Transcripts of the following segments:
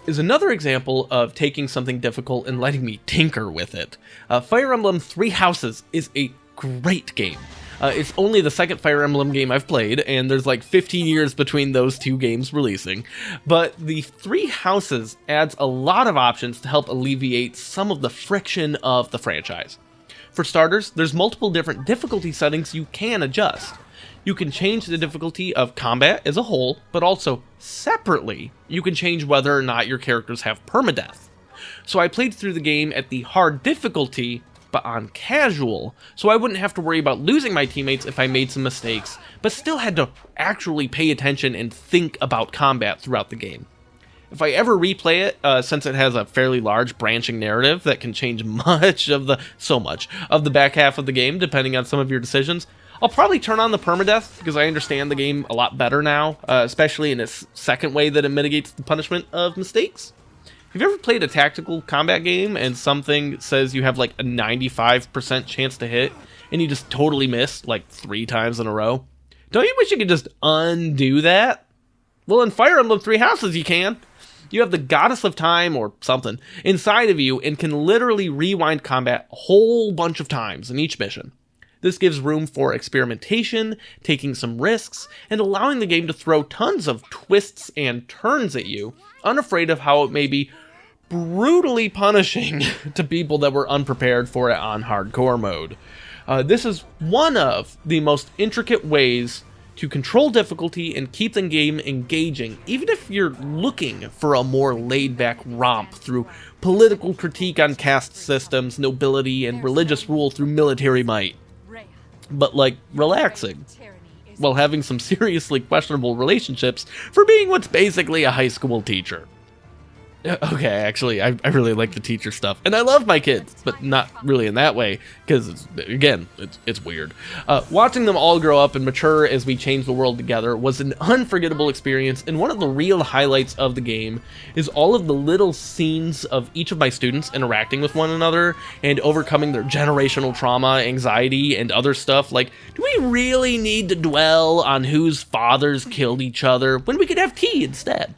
is another example of taking something difficult and letting me tinker with it. Fire Emblem Three Houses is a great game. It's only the second Fire Emblem game I've played, and there's like 15 years between those two games releasing. But the Three Houses adds a lot of options to help alleviate some of the friction of the franchise. For starters, there's multiple different difficulty settings you can adjust. You can change the difficulty of combat as a whole, but also separately, you can change whether or not your characters have permadeath. So I played through the game at the hard difficulty, but on casual, so I wouldn't have to worry about losing my teammates if I made some mistakes, but still had to actually pay attention and think about combat throughout the game. If I ever replay it, since it has a fairly large branching narrative that can change much of the back half of the game, depending on some of your decisions, I'll probably turn on the permadeath, because I understand the game a lot better now, especially in its second way that it mitigates the punishment of mistakes. Have you ever played a tactical combat game and something says you have like a 95% chance to hit, and you just totally miss like 3 times in a row? Don't you wish you could just undo that? Well, in Fire Emblem Three Houses you can. You have the Goddess of Time, or something, inside of you and can literally rewind combat a whole bunch of times in each mission. This gives room for experimentation, taking some risks, and allowing the game to throw tons of twists and turns at you, unafraid of how it may be brutally punishing to people that were unprepared for it on hardcore mode. This is one of the most intricate ways to control difficulty and keep the game engaging, even if you're looking for a more laid-back romp through political critique on caste systems, nobility, and religious rule through military might. But like relaxing, while having some seriously questionable relationships for being what's basically a high school teacher. Okay, actually, I really like the teacher stuff, and I love my kids, but not really in that way, because, it's weird. Watching them all grow up and mature as we change the world together was an unforgettable experience, and one of the real highlights of the game is all of the little scenes of each of my students interacting with one another and overcoming their generational trauma, anxiety, and other stuff. Like, do we really need to dwell on whose fathers killed each other when we could have tea instead?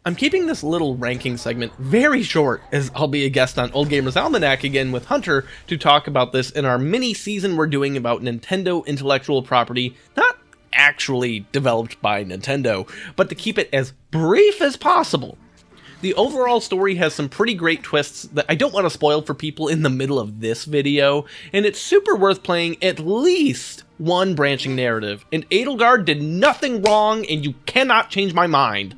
I'm keeping this little ranking segment very short, as I'll be a guest on Old Gamer's Almanac again with Hunter to talk about this in our mini-season we're doing about Nintendo intellectual property, not actually developed by Nintendo, but to keep it as brief as possible. The overall story has some pretty great twists that I don't want to spoil for people in the middle of this video, and it's super worth playing at least one branching narrative, and Edelgard did nothing wrong, and you cannot change my mind